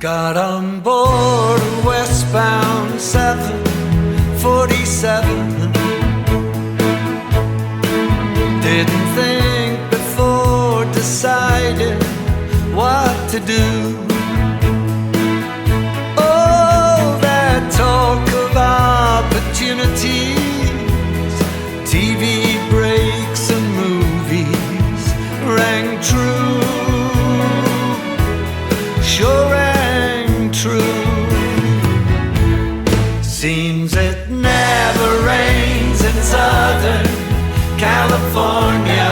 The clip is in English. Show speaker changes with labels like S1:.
S1: Got on board a westbound 747. Didn't think before deciding what to do. Oh, that talk of opportunities, TV breaks and movies rang true. Sure rang true. Seems it never rains in Southern California.